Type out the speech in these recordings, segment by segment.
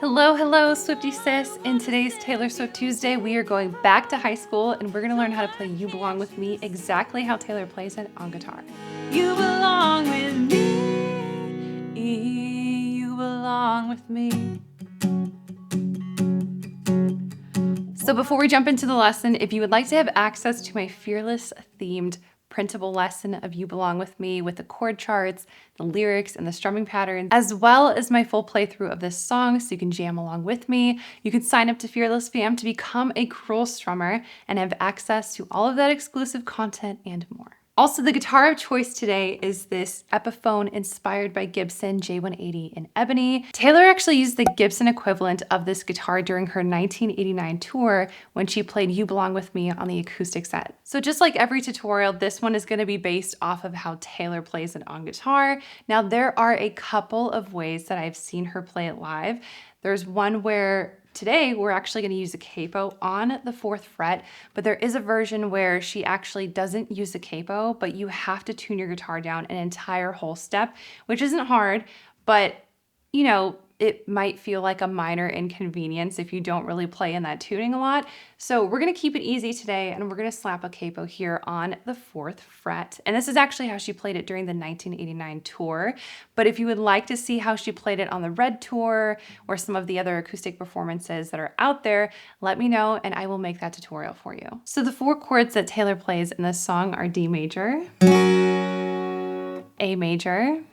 Hello, hello, Swiftie sis. In today's Taylor Swift Tuesday, we are going back to high school and we're going to learn how to play You Belong With Me exactly how Taylor plays it on guitar. You belong with me. You belong with me. So before we jump into the lesson, if you would like to have access to my Fearless themed printable lesson of You Belong With Me with the chord charts, the lyrics, and the strumming patterns, as well as my full playthrough of this song so you can jam along with me, you can sign up to Fearless Fam to become a cruel strummer and have access to all of that exclusive content and more. Also, the guitar of choice today is this Epiphone inspired by Gibson J180 in Ebony. Taylor actually used the Gibson equivalent of this guitar during her 1989 tour when she played You Belong With Me on the acoustic set. So just like every tutorial, this one is going to be based off of how Taylor plays it on guitar. Now, there are a couple of ways that I've seen her play it live. There's one where today, we're actually going to use a capo on the 4th fret, but there is a version where she actually doesn't use the capo, but you have to tune your guitar down an entire whole step, which isn't hard, but you know, it might feel like a minor inconvenience if you don't really play in that tuning a lot. So we're gonna keep it easy today and we're gonna slap a capo here on the 4th fret. And this is actually how she played it during the 1989 tour. But if you would like to see how she played it on the Red tour or some of the other acoustic performances that are out there, let me know and I will make that tutorial for you. So the 4 chords that Taylor plays in this song are D major, A major,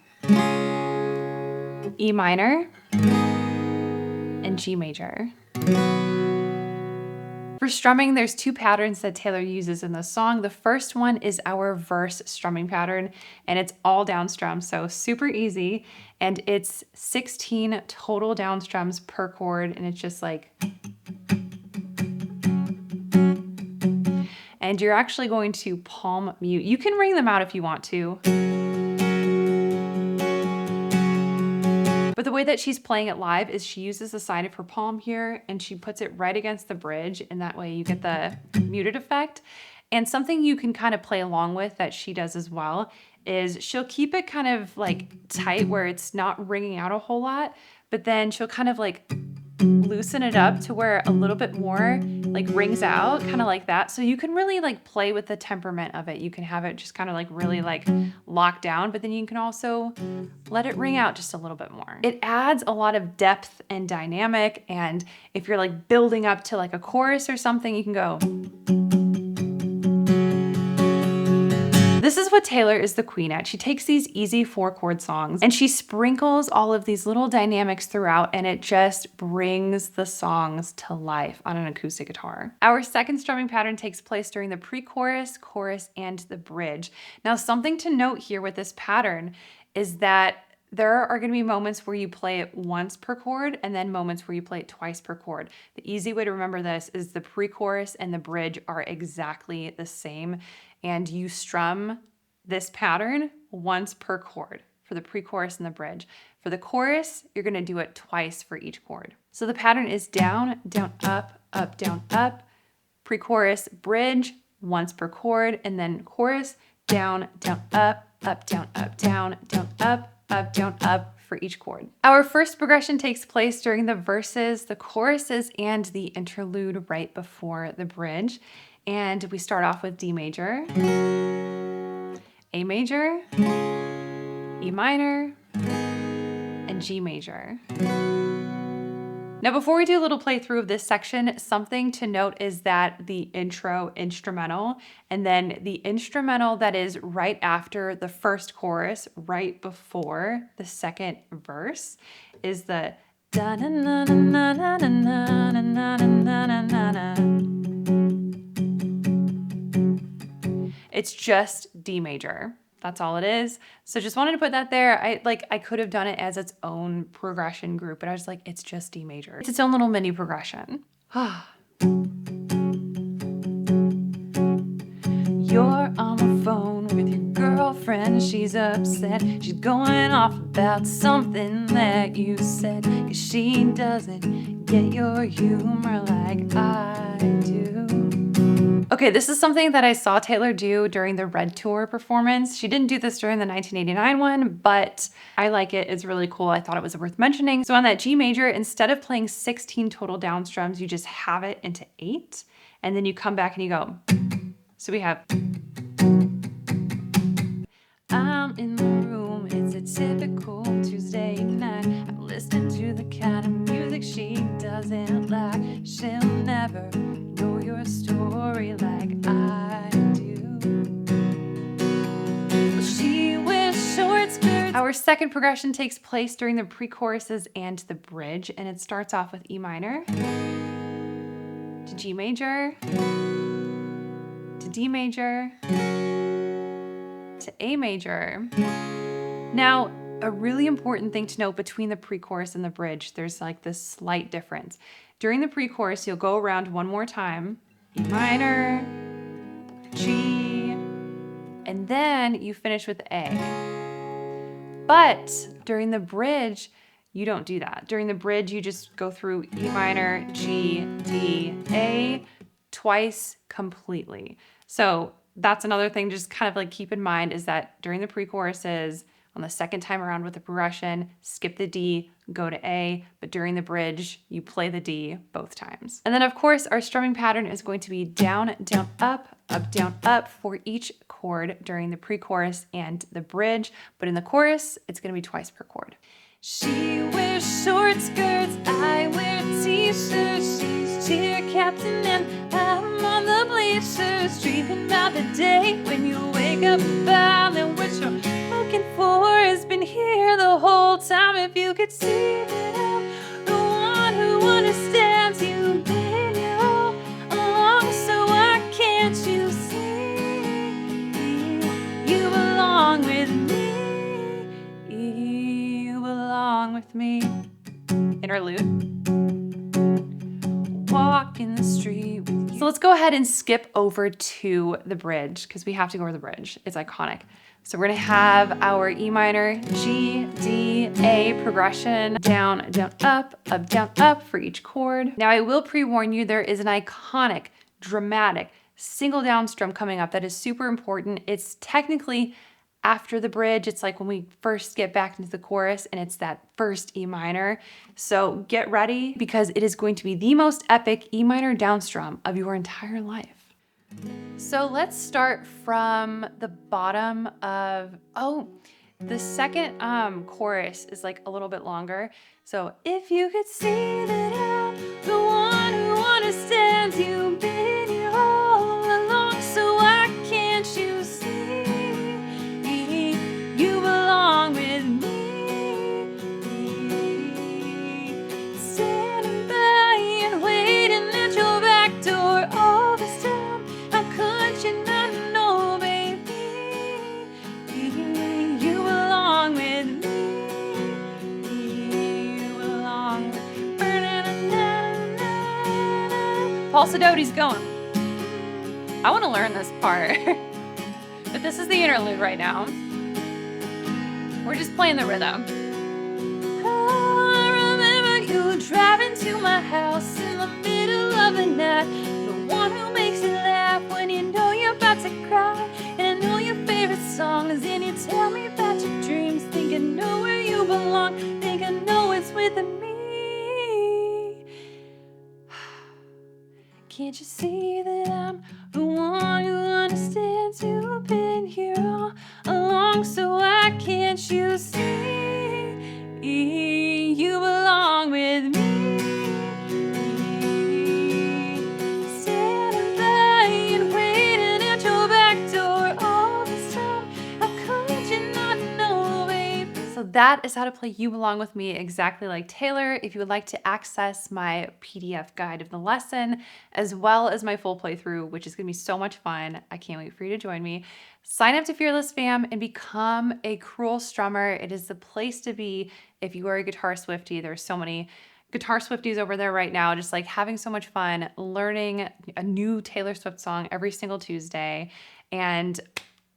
E minor, and G major. For strumming, there's 2 patterns that Taylor uses in the song. The first one is our verse strumming pattern, and it's all down strums, so super easy. And it's 16 total down strums per chord, and it's just like... And you're actually going to palm mute. You can ring them out if you want to. But the way that she's playing it live is she uses the side of her palm here and she puts it right against the bridge, and that way you get the muted effect. And something you can kind of play along with that she does as well is she'll keep it kind of like tight where it's not ringing out a whole lot, but then she'll kind of like loosen it up to where a little bit more like rings out, kind of like that. So you can really like play with the temperament of it. You can have it just kind of like really like locked down, but then you can also let it ring out just a little bit more. It adds a lot of depth and dynamic. And if you're like building up to like a chorus or something, you can go. This is what Taylor is the queen at. She takes these easy 4 chord songs and she sprinkles all of these little dynamics throughout, and it just brings the songs to life on an acoustic guitar. Our second strumming pattern takes place during the pre-chorus, chorus, and the bridge. Now, something to note here with this pattern is that there are going to be moments where you play it once per chord and then moments where you play it twice per chord. The easy way to remember this is the pre-chorus and the bridge are exactly the same, and you strum this pattern once per chord for the pre-chorus and the bridge. For the chorus, you're going to do it twice for each chord. So the pattern is down, down, up, down, up, pre-chorus, bridge, once per chord, and then chorus, down, down, up, down, down, up, down, up for each chord. Our first progression takes place during the verses, the choruses, and the interlude right before the bridge. And we start off with D major, A major, E minor, and G major. Now, before we do a little playthrough of this section, something to note is that the intro instrumental and then the instrumental that is right after the first chorus, right before the second verse, is the da na na na na na na na na na na na. It's just D major. That's all it is. So just wanted to put that there. I could have done it as its own progression group, but I was like, it's just D major. It's its own little mini progression. You're on the phone with your girlfriend. She's upset. She's going off about something that you said, 'cause she doesn't get your humor like I do. Okay, this is something that I saw Taylor do during the Red Tour performance. She didn't do this during the 1989 one, but I like it. It's really cool. I thought it was worth mentioning. So on that G major, instead of playing 16 total down strums, you just have it into 8, and then you come back and you go. So we have, I'm in the room, it's a typical Tuesday night. I'm listening to the kind of music she doesn't like. She'll never know your story like I do. Well, she wears short skirts. Our second progression takes place during the pre-choruses and the bridge, and it starts off with E minor to G major to D major to A major. Now, a really important thing to note between the pre-chorus and the bridge, there's like this slight difference. During the pre-chorus, you'll go around one more time, E minor, G, and then you finish with A. But during the bridge, you don't do that. During the bridge, you just go through E minor, G, D, A twice completely. So that's another thing just kind of like keep in mind is that during the pre-choruses, on the second time around with the progression, skip the D, go to A, but during the bridge, you play the D both times. And then of course, our strumming pattern is going to be down, down, up, down, up for each chord during the pre-chorus and the bridge, but in the chorus, it's gonna be twice per chord. She wears short skirts, I wear t-shirts, she's cheer captain and I'm on the bleachers, dreaming about the day when you wake up and find that what you're looking for has been here the whole time. If you could see that I'm the one who understands you, been here all along, so why can't you see you belong with me? You belong with me. Interlude. Walk in the street with you. So let's go ahead and skip over to the bridge because we have to go over the bridge. It's iconic. So we're gonna have our E minor, G, D, A progression, down, down, up for each chord. Now I will pre-warn you, there is an iconic, dramatic, single down strum coming up that is super important. It's technically after the bridge. It's like when we first get back into the chorus and it's that first E minor. So get ready because it is going to be the most epic E minor down strum of your entire life. So let's start from the bottom of, the second chorus is like a little bit longer. So if you could see that I'm the one who understands you, been here all along, so why can't you see you belong with me? Standing by and waiting at your back door all this time. How could you not know, baby? You belong with me. You belong with me. Paul Sidotti's going. I want to learn this part. But this is the interlude right now. We're just playing the rhythm. I remember you driving to my house in the middle of the night. The one who makes you laugh when you know you're about to cry. And I know your favorite songs and you tell me about your dreams. Think I know where you belong. Think I know it's with me. Can't you see that I'm the one who understands you've been here all along, so why can't you see you belong with me? Standing by and waiting at your back door all this time. How could you not know, baby? So that is how to play You Belong With Me exactly like Taylor. If you would like to access my PDF guide of the lesson, as well as my full playthrough, which is gonna be so much fun, I can't wait for you to join me. Sign up to Fearless Fam and become a cruel strummer. It is the place to be if you are a guitar swiftie. There's so many guitar swifties over there right now, just like having so much fun, learning a new Taylor Swift song every single Tuesday. And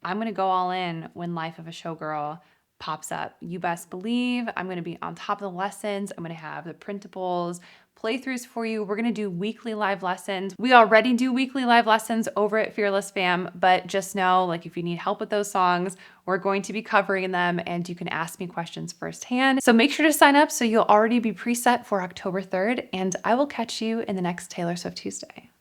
I'm gonna go all in when Life of a Showgirl pops up. You best believe I'm going to be on top of the lessons. I'm going to have the printables, playthroughs for you. We're going to do weekly live lessons. We already do weekly live lessons over at Fearless Fam, but just know, like, if you need help with those songs, we're going to be covering them and you can ask me questions firsthand. So make sure to sign up so you'll already be preset for October 3rd, and I will catch you in the next Taylor Swift Tuesday.